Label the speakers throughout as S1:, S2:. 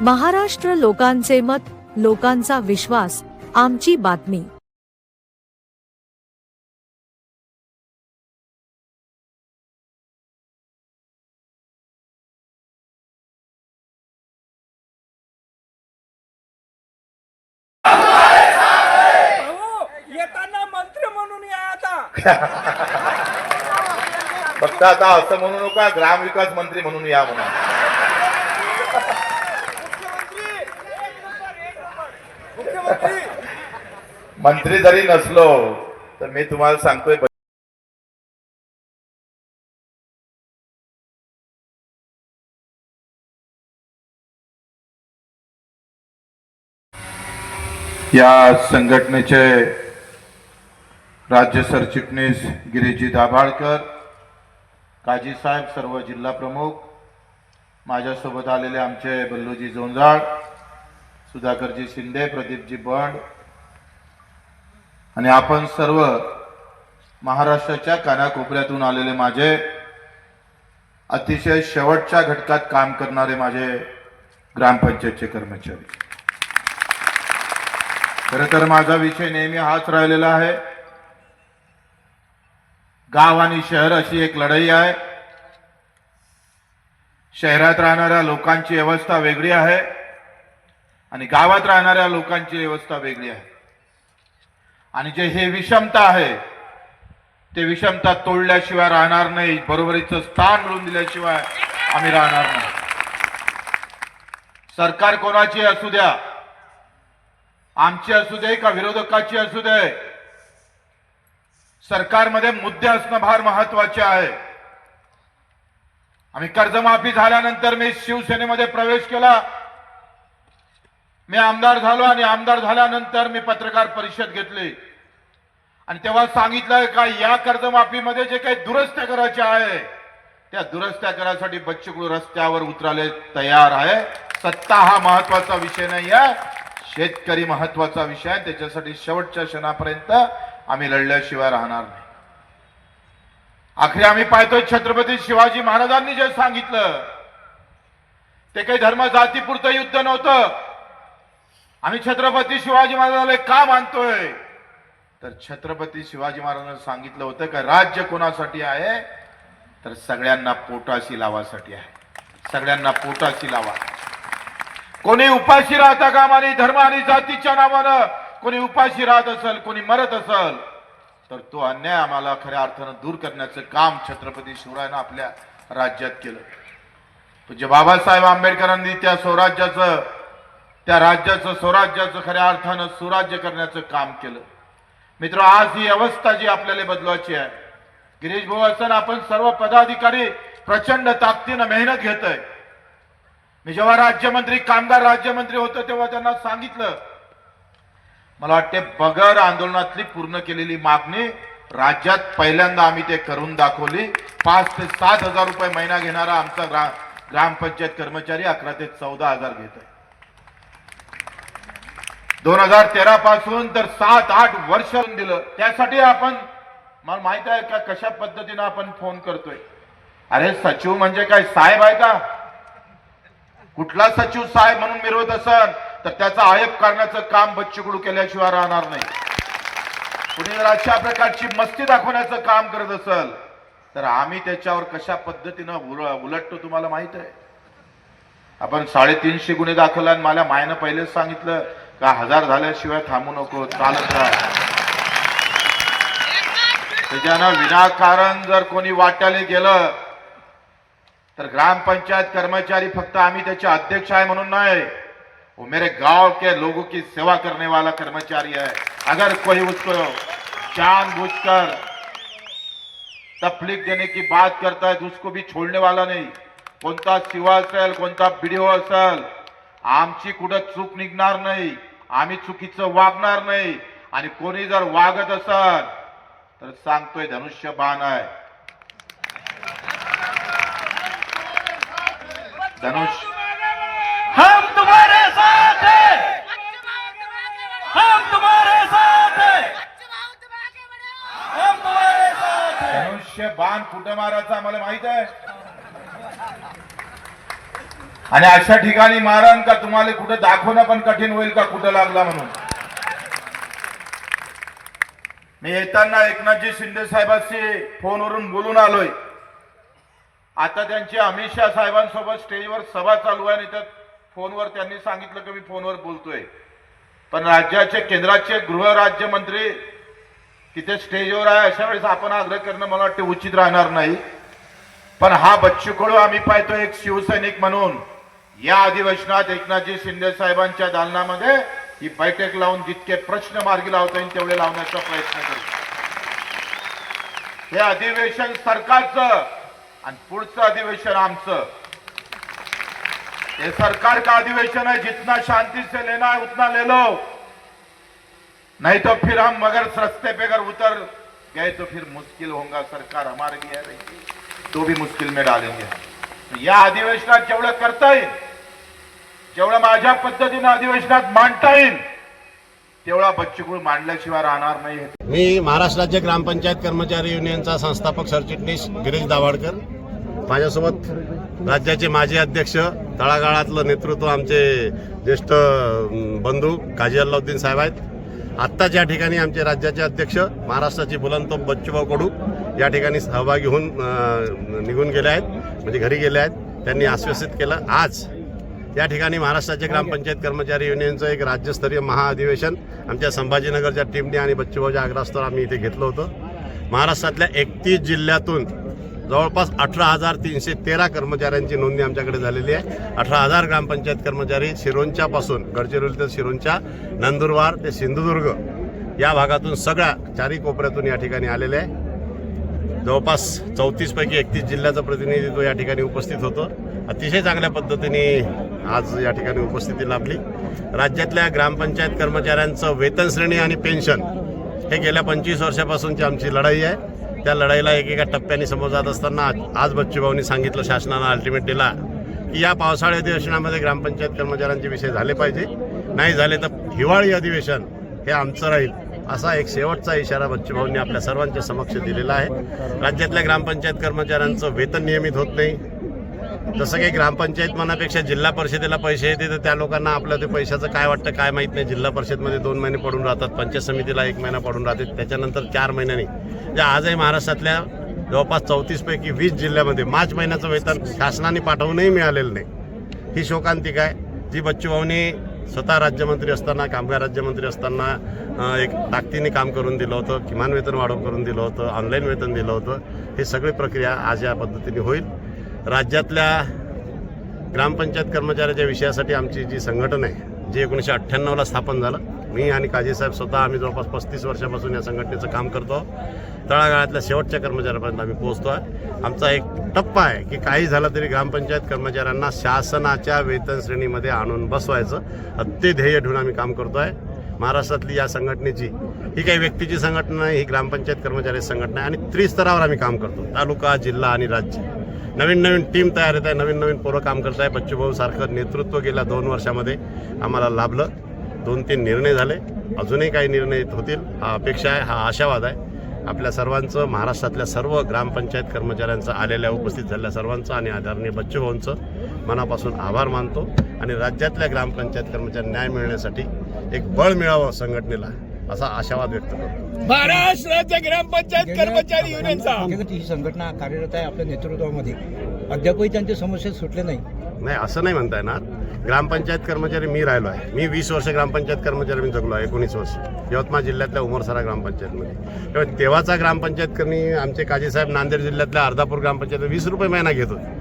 S1: महाराष्ट्र लोकांचे मत, लोकांचा विश्वास, आमची बातमी।
S2: येताना मंत्री म्हणून या आता।
S3: फक्त आता असं म्हणू नका ग्रामविकास मंत्री म्हणून या म्हणा। मंत्री जरी नसलो तर मी तुम्हाला सांगतोय या संघटनेचे राज्य सरचिटणीस गिरीजी दाभाळकर, काजी साहेब, सर्व जिल्हा प्रमुख, माझ्यासोबत आलेले आमचे बल्लूजी जोंजाळ, सुधाकरजी शिंदे, प्रदीपजी बंड आणि आपण सर्व महाराष्ट्राच्या कानाकोपऱ्यातून आलेले माझे अतिशय शेवटच्या घटकात काम करणारे माझे ग्रामपंचायतचे कर्मचारी। खरं तर माझा विषय नेहमी हाच राहिलेला आहे। गाव आणि शहर अशी एक लढाई आहे। शहरात राहणाऱ्या लोकांची व्यवस्था वेगळी आहे आणि गावात राहणाऱ्या लोकांची व्यवस्था वेगळी आहे आणि जे हे विषमता आहे ते विषमता तोडल्याशिवाय राहणार नाही, बरोबरीचं स्थान मिळवून दिल्याशिवाय आम्ही राहणार नाही। सरकार कोणाची असू द्या, आमची असू दे का विरोधकाची असू दे, सरकारमध्ये मुद्दे असणं फार महत्वाचे आहे। आम्ही कर्जमाफी झाल्यानंतर मी शिवसेनेमध्ये प्रवेश केला, मी आमदार झालो आणि आमदार झाल्यानंतर मी पत्रकार परिषद घेतली आणि तेव्हा सांगितलं का या कर्जमाफीमध्ये जे काही दुरुस्त्या करायच्या आहे त्या दुरुस्त्या करायसाठी बच्चू रस्त्यावर उतरायला तयार आहे। सत्ता हा महत्वाचा विषय नाही आहे, शेतकरी महत्वाचा विषय आहे। त्याच्यासाठी शेवटच्या क्षणापर्यंत आम्ही लढल्याशिवाय राहणार नाही। आखरी आम्ही पाहतोय छत्रपती शिवाजी महाराजांनी जे सांगितलं ते काही धर्म जातीपुरतं युद्ध नव्हतं। आम्ही छत्रपती शिवाजी महाराजांना का मानतोय तर छत्रपती शिवाजी महाराजांनी सांगितलं होतं का राज्य कोणासाठी आहे तर सगळ्यांना पोटाशी लावासाठी आहे। सगळ्यांना पोटाशी लावा। कोणी उपाशी राहता कामा नये, धर्म आणि जातीच्या नावानं कोणी उपाशी राहत असेल, कोणी मरत असेल तर तो अन्याय आम्हाला खऱ्या अर्थानं दूर करण्याचं काम छत्रपती शिवरायांनी आपल्या राज्यात केलं। पूज्य बाबासाहेब आंबेडकरांनी त्या राज्याचं स्वराज्याचं खऱ्या अर्थानं सुराज्य करण्याचं काम केलं। मित्र, आज ही अवस्था जी आपल्याला बदलवायची आहे, गिरीश भाऊ असं आपण सर्व पदाधिकारी प्रचंड ताकदीनं मेहनत घेतोय। मी जेव्हा राज्यमंत्री, कामगार राज्यमंत्री होतो तेव्हा त्यांना सांगितलं, मला वाटते बगर आंदोलनातली पूर्ण केलेली मागणी राज्यात पहिल्यांदा आम्ही ते करून दाखवली। 5 ते 7 हजार रुपये महिना घेणारा आमचा ग्रामपंचायत कर्मचारी 11 ते 14 हजार घेत आहे। 2013 पासून तर 7-8 वर्ष दिलं। त्यासाठी आपण, मला माहित आहे का कशा पद्धतीनं आपण फोन करतोय। अरे सचिव म्हणजे काय साहेब आहे का? कुठला सचिव साहेब म्हणून मिरवत असेल तर त्याचा आयप करण्याचं काम बच्चू केल्याशिवाय राहणार नाही। कुणी जर अशा प्रकारची मस्ती दाखवण्याचं काम करत असेल तर आम्ही त्याच्यावर कशा पद्धतीनं उलटतो तुम्हाला माहित आहे। आपण 350 गुन्हे दाखल आणि मला मायनं पहिलेच सांगितलं का 1000 झाल्याशिवाय थांबू नको, चालत राहा। त्याच्यानं विनाकारण जर कोणी वाट्याला गेलं तर ग्रामपंचायत कर्मचारी फक्त आम्ही त्याचे अध्यक्ष आहे म्हणून नहीं, वो मेरे गांव के लोगों की सेवा करने वाला कर्मचारी है। अगर कोई उसको जानबूझकर तकलीफ देने की बात करता है तो उसको भी छोड़ने वाला नहीं। कोणता शिवा असेल, कोणता बीडीओ असेल, आमची कुठं चूक निघणार नाही, आम्ही चुकीचं वागणार नाही आणि कोणी जर वागत असेल तर सांगतोय धनुष्यबाण आहे। धनुष
S2: हम तुम्हारे साथ हैं, हम तुम्हारे साथ हैं, हम तुम्हारे साथ हैं।
S3: धनुष्य बाण कुठं मारायचा आम्हाला माहित आहे। आणि अशा ठिकाणी मारण का तुम्हाला कुठे दाखवणं पण कठीण होईल का कुठं लागला म्हणून. मी येताना एकनाथजी शिंदे साहेबांशी फोनवरून बोलून आलोय. आता त्यांची अमित शहा साहेबांसोबत स्टेजवर सभा चालू आहे आणि त्यात फोनवर त्यांनी सांगितलं की मी फोनवर बोलतोय. पण राज्याचे केंद्राचे गृहराज्यमंत्री तिथे स्टेजवर आहे, अशा वेळेस आपण आग्रह करणं मला वाटतं उचित राहणार नाही. पण हा बच्चू कडू आम्ही पाहतो एक शिवसैनिक म्हणून या अधिवेशनात एकनाथजी शिंदे साहेबांच्या दालनामध्ये ही बैठक लावून जितके प्रश्न मार्गी लावता येईल तेवढे लावण्याचा प्रयत्न करतो. हे अधिवेशन सरकारचं आणि पुढचं अधिवेशन आमचं. ये सरकार का अधिवेशन है, जितना शांति से लेना है उतना ले लो, नहीं तो फिर हम मगर रास्ते पे अगर उतर गए तो फिर मुश्किल होगा. सरकार हमारे लिए रहेगी तो भी मुश्किल में डालेंगे. या अधिवेशनात जेवढं करता येईल, जेवढं माझ्या पद्धतीने अधिवेशनात मांडता येईल तेवढा बच्चू कडू मांडल्याशिवाय राहणार नाही.
S4: मी महाराष्ट्र राज्य ग्रामपंचायत कर्मचारी युनियनचा संस्थापक सरचिटणीस गिरीश दाभाडकर. माझ्यासोबत राज्याचे माजी अध्यक्ष, तळागाळातलं नेतृत्व आमचे ज्येष्ठ बंधू काजी अल्लाउद्दीन साहेब आहेत. आत्ताच या ठिकाणी आमचे राज्याचे अध्यक्ष महाराष्ट्राची बुलंदतोफ बच्चूभाऊ कडू या ठिकाणी सहभागी होऊन निघून गेले आहेत, म्हणजे घरी गेले आहेत. त्यांनी आश्वासित केलं आज या ठिकाणी महाराष्ट्राचे ग्रामपंचायत कर्मचारी युनियनचं एक राज्यस्तरीय महाअधिवेशन आमच्या संभाजीनगरच्या टीमने आणि बच्चूभाऊच्या आग्रहास्तव आम्ही इथे घेतलं होतं. महाराष्ट्रातल्या 31 जिल्ह्यातून जवळपास 18,313 कर्मचाऱ्यांची नोंदणी आमच्याकडे झालेली आहे. 18,000 ग्रामपंचायत कर्मचारी शिरोंच्यापासून गडचिरोली ते शिरोंच्या, नंदुरबार ते सिंधुदुर्ग या भागातून सगळ्या चारी कोपऱ्यातून या ठिकाणी आलेले आहे. जवळपास 34 पैकी 31 जिल्ह्याचं प्रतिनिधित्व या ठिकाणी उपस्थित होतं. अतिशय चांगल्या पद्धतीने आज या ठिकाणी उपस्थिती लाभली. राज्यातल्या ग्रामपंचायत कर्मचाऱ्यांचं वेतन श्रेणी आणि पेन्शन हे गेल्या 25 वर्षापासूनची आमची लढाई आहे. त्या लढाईला एकेका टप्प्याने समोर जात असताना आज बच्चूभाऊंनी सांगितलं शासनानं अल्टिमेट दिला की या पावसाळी अधिवेशनामध्ये ग्रामपंचायत कर्मचाऱ्यांचे विषय झाले पाहिजे, नाही झाले तर हिवाळी अधिवेशन हे आमचं राहील, असा एक शेवटचा इशारा बच्चूभाऊंनी आपल्या सर्वांच्या समक्ष दिलेला आहे. राज्यातल्या ग्रामपंचायत कर्मचाऱ्यांचं वेतन नियमित होत नाही. जसं काही ग्रामपंचायत मनापेक्षा जिल्हा परिषदेला पैसे येते तर त्या लोकांना आपलं ते पैशाचं काय वाटतं काय माहीत नाही. जिल्हा परिषदमध्ये 2 महिने पडून राहतात, पंचायत समितीला 1 महिना पडून राहते, त्याच्यानंतर 4 महिन्यांनी. जे आजही महाराष्ट्रातल्या जवळपास 34 पैकी 20 जिल्ह्यामध्ये मार्च महिन्याचं वेतन शासनाने पाठवूनही मिळालेलं नाही. ही शोकांतिका आहे जी बच्चूभाऊंनी स्वतः राज्यमंत्री असताना, कामगार राज्यमंत्री असताना एक ताकदीने काम करून दिलं होतं. किमान वेतन वाढव करून दिलं होतं, ऑनलाईन वेतन दिलं होतं. ही सगळी प्रक्रिया आज या पद्धतीने होईल. राज्यातल्या ग्रामपंचायत कर्मचाऱ्याच्या विषयासाठी आमची जी संघटना आहे, जी 1998ला स्थापन झालं, मी आणि काजीसाहेब स्वतः आम्ही जवळपास 35 वर्षापासून या संघटनेचं काम करतो. तळागाळातल्या शेवटच्या कर्मचाऱ्यापर्यंत आम्ही पोहोचतो आहे. आमचा एक टप्पा आहे की काही झालं तरी ग्रामपंचायत कर्मचाऱ्यांना शासनाच्या वेतन श्रेणीमध्ये आणून बसवायचं, ते ध्येय ठेवून आम्ही काम करतो आहे. महाराष्ट्रातली या संघटनेची ही काही व्यक्तीची संघटना नाही, ही ग्रामपंचायत कर्मचारी संघटना आहे आणि त्रिस्तरावर आम्ही काम करतो, तालुका, जिल्हा आणि राज्य. नवीन टीम तयार होत आहे, नवीन पोरं काम करत आहे. बच्चूभाऊ सारखं नेतृत्व गेल्या 2 वर्षामध्ये आम्हाला लाभलं. 2-3 निर्णय झाले, अजूनही काही निर्णय होतील हा अपेक्षा आहे, हा आशावाद आहे. आपल्या सर्वांचं, महाराष्ट्रातल्या सर्व ग्रामपंचायत कर्मचाऱ्यांचं, आलेल्या उपस्थित झालेल्या सर्वांचं आणि आदरणीय बच्चूभाऊंचं मनापासून आभार मानतो. आणि राज्यातल्या ग्रामपंचायत कर्मचारी न्याय मिळण्यासाठी एक बळ मिळावं संघटनेला, असा आशावाद व्यक्त करतो.
S2: महाराष्ट्र राज्य ग्रामपंचायत कर्मचारी युनियनचा
S5: ही संघटना कार्यरत आहे आपल्या नेतृत्वामध्ये, अद्यापही त्यांच्या समस्या सुटल्या नाही.
S4: नाही, असं नाही म्हणता येणार. ग्रामपंचायत कर्मचारी मी राहिलो आहे. मी 20 वर्ष ग्रामपंचायत कर्मचारी मी जगलो आहे, 19 वर्ष यवतमाळ जिल्ह्यातल्या उमरसारा ग्रामपंचायतमध्ये. तेव्हाचा ग्रामपंचायत कर्मी आमचे काजीसाहेब नांदेड जिल्ह्यातल्या अर्धापूर ग्रामपंचायत 20 रुपये महिना घेत होते.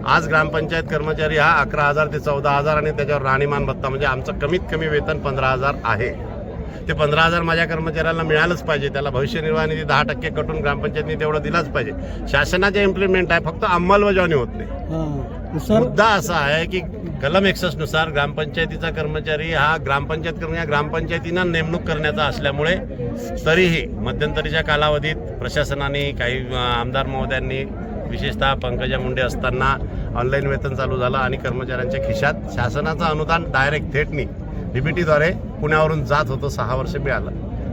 S4: आज ग्रामपंचायत कर्मचारी हा 11,000 ते 14,000 आणि त्याच्यावर राहणीमान भत्ता, म्हणजे आमचं कमीत कमी वेतन 15,000 आहे. ते 15,000 माझ्या कर्मचाऱ्याला मिळालंच पाहिजे. त्याला भविष्य निर्वाह निधी 10% कटून ग्रामपंचायतनी तेवढं दिलाच पाहिजे. शासनाचे इम्प्लिमेंट आहे, फक्त अंमलबजावणी होत नाही. मुद्दा असा आहे की कलम 61 नुसार ग्रामपंचायतीचा कर्मचारी हा ग्रामपंचायत कर्मचारी ग्रामपंचायतीनं नेमणूक करण्याचा असल्यामुळे तरीही मध्यंतरीच्या कालावधीत प्रशासनाने, काही आमदार महोदयांनी, विशेषतः पंकजा मुंडे असताना ऑनलाईन वेतन चालू झालं आणि कर्मचाऱ्यांच्या खिशात शासनाचं अनुदान डायरेक्ट थेटनी डीबीटीद्वारे पुण्यावरून जात होतं. 6 वर्ष मिळालं.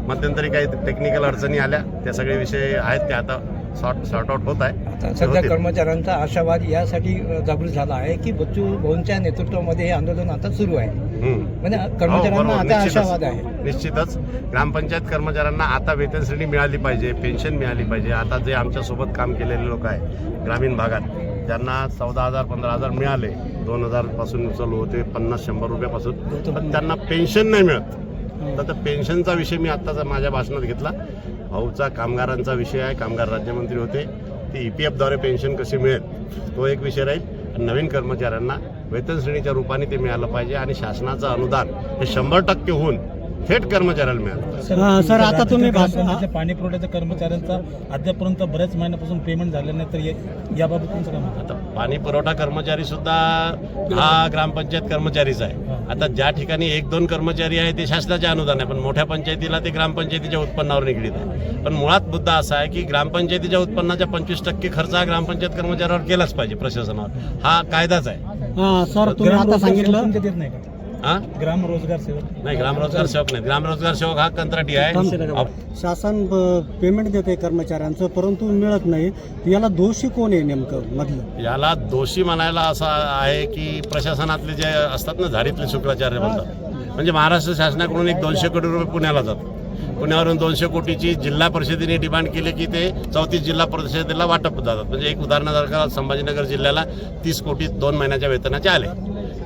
S4: मध्यंतरी काही टेक्निकल अडचणी आल्या, त्या सगळे विषय आहेत ते आता सॉर्ट आउट होत आहे.
S5: आता सध्या कर्मचाऱ्यांचा आशावाद यासाठी जागृत झाला आहे की बच्चू भाऊंच्या नेतृत्वामध्ये हे आंदोलन आता सुरू आहे. म्हणजे
S4: हो,
S5: कर्मचाऱ्यांना
S4: बरोबर.
S5: आता आशावाद आहे.
S4: निश्चितच ग्रामपंचायत कर्मचाऱ्यांना आता वेतन श्रेणी मिळाली पाहिजे, पेन्शन मिळाली पाहिजे. आता जे आमच्यासोबत काम केलेले लोक आहे ग्रामीण भागात, ज्यांना 14,000 15,000 मिळाले, 2000 पासून चालू होते 50-100 रुपयापासून, पण त्यांना पेन्शन नाही मिळत. तर पेन्शनचा विषय मी आत्ताचा माझ्या भाषणात घेतला. भाऊचा कामगारांचा विषय आहे, कामगार राज्यमंत्री होते, ते EPFद्वारे पेन्शन कशी मिळेल तो एक विषय राहील. नवीन कर्मचाऱ्यांना वेतन श्रेणीच्या रूपाने ते मिळालं पाहिजे आणि शासनाचं अनुदान हे 100% होऊन थेट कर्मचाऱ्याला मिळालं.
S6: सर, आता तुम्ही पाणी पुरवठ्याच्या कर्मचाऱ्यांचा अद्यापर्यंत बऱ्याच महिन्यापासून पेमेंट झालं नाही, तर याबाबत तुमचं काय मत?
S4: आता पाणी पुरवठा कर्मचारी सुद्धा हा ग्रामपंचायत कर्मचारीच आहे. आता ज्या ठिकाणी 1-2 कर्मचारी आहे ते शासनाचे अनुदान आहे, पण मोठ्या पंचायतीला ते ग्रामपंचायतीच्या उत्पन्नावर निगडीत आहे. पण मुळात मुद्दा असा आहे की ग्रामपंचायतीच्या उत्पन्नाच्या 25% खर्च हा ग्रामपंचायत कर्मचाऱ्यावर केलाच पाहिजे प्रशासनावर. हा कायदाच आहे.
S6: सर, तुम्ही आता सांगितलं देत नाही का
S4: हा,
S6: ग्राम रोजगार सेवक?
S4: नाही, ग्रामरोजगार सेवक नाही. ग्रामरोजगार सेवक हा कंत्राटी आहे.
S6: शासन पेमेंट देते कर्मचाऱ्यांचं, परंतु मिळत नाही. याला दोषी कोण आहे नेमकं मधलं?
S4: याला दोषी म्हणायला असं आहे की प्रशासनातले जे असतात ना, झाडीतले शुक्राचार्य म्हणतात, म्हणजे महाराष्ट्र शासनाकडून 200 कोटी रुपये पुण्याला जातात. पुण्यावरून 200 कोटीची जिल्हा परिषदेने डिमांड केली की ते 34 जिल्हा परिषदेला वाटप जातात. म्हणजे एक उदाहरणादाखल संभाजीनगर जिल्ह्याला 30 कोटी 2 महिन्याच्या वेतनाचे आले.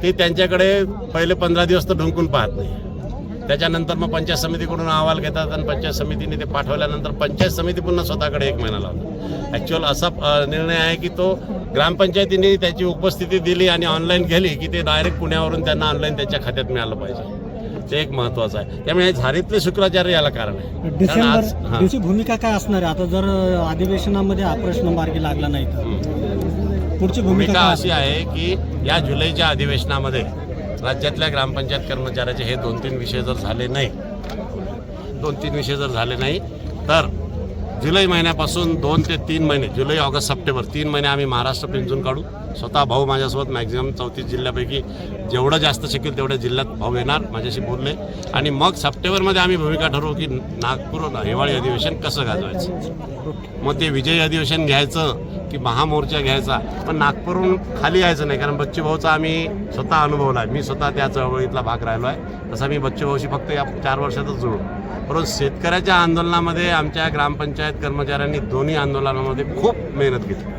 S4: ते त्यांच्याकडे पहिले 15 दिवस तर ढुंकून पाहत नाही. त्याच्यानंतर मग पंचायत समितीकडून अहवाल घेतात आणि पंचायत समितीने ते पाठवल्यानंतर पंचायत समिती पुन्हा स्वतःकडे 1 महिना लावतात. ॲक्च्युअल असा निर्णय आहे की तो ग्रामपंचायतीने त्याची उपस्थिती दिली आणि ऑनलाईन केली की ते डायरेक्ट पुण्यावरून त्यांना ऑनलाईन त्यांच्या खात्यात मिळालं पाहिजे. ते एक महत्त्वाचं आहे. त्यामुळे झारीतले शुक्राचार्य याला कारण आहे.
S6: डिसेंबरची भूमिका काय असणार आहे आता जर अधिवेशनामध्ये हा प्रश्न मार्गी लागला नाही तर? पुढची
S4: भूमिका अशी आहे की या जुलैच्या अधिवेशनामध्ये राज्यातल्या ग्रामपंचायत कर्मचाऱ्याचे हे 2-3 विषय जर झाले नाही तर जुलै महिन्यापासून 2 ते 3 महिने, जुलै ऑगस्ट सप्टेंबर 3 महिने आम्ही महाराष्ट्र पिंजून काढू. स्वतः भाऊ माझ्यासोबत मॅक्झिमम 34 जिल्ह्यापैकी जेवढं जास्त शकेल तेवढ्या जिल्ह्यात भाऊ येणार, माझ्याशी बोलले. आणि मग सप्टेंबरमध्ये आम्ही भूमिका ठरवू की नागपूर हिवाळी अधिवेशन कसं गाजवायचं. मग ते विजयी अधिवेशन घ्यायचं की महामोर्चा घ्यायचा, पण नागपूरहून खाली यायचं नाही. कारण बच्चू भाऊचा आम्ही स्वतः अनुभवला आहे. मी स्वतः त्या चळवळीतला भाग राहिलो आहे. तसा मी बच्चू भाऊशी फक्त या 4 वर्षातच जुळलो. परंतु शेतकऱ्याच्या आंदोलनामध्ये आमच्या ग्रामपंचायत कर्मचाऱ्यांनी दोन्ही आंदोलनामध्ये खूप मेहनत घेतली.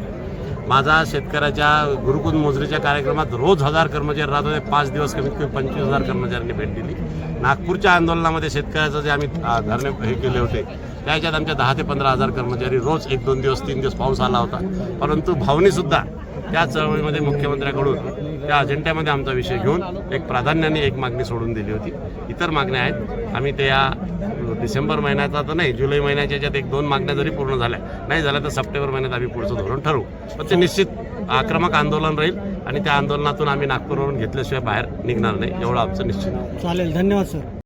S4: माझा शेतकऱ्याच्या गुरुकुल मोजरीच्या कार्यक्रमात रोज 1000 कर्मचारी राहत होते. 5 दिवस कमीत कमी 25,000 कर्मचाऱ्यांनी भेट दिली. नागपूरच्या आंदोलनामध्ये शेतकऱ्याचं जे आम्ही धरणे हे केले होते त्याच्यात आमच्या 10,000 ते 15,000 कर्मचारी रोज 1-2 दिवस 3 दिवस पाऊस आला होता. परंतु भाऊनीसुद्धा त्या चळवळीमध्ये मुख्यमंत्र्याकडून त्या अजेंड्यामध्ये आमचा विषय घेऊन एक प्राधान्याने एक मागणी सोडून दिली होती. इतर मागण्या आहेत. आम्ही ते या डिसेंबर महिन्याचा तर नाही, जुलै महिन्याच्या याच्यात 1-2 मागण्या जरी पूर्ण झाल्या नाही झाल्या तर सप्टेंबर महिन्यात आम्ही पुढचं धोरण ठरवू. पण ते निश्चित आक्रमक आंदोलन राहील आणि त्या आंदोलनातून आम्ही नागपूरवरून घेतल्याशिवाय बाहेर निघणार नाही, एवढं आमचं निश्चित आहे.
S6: चालेल, धन्यवाद सर.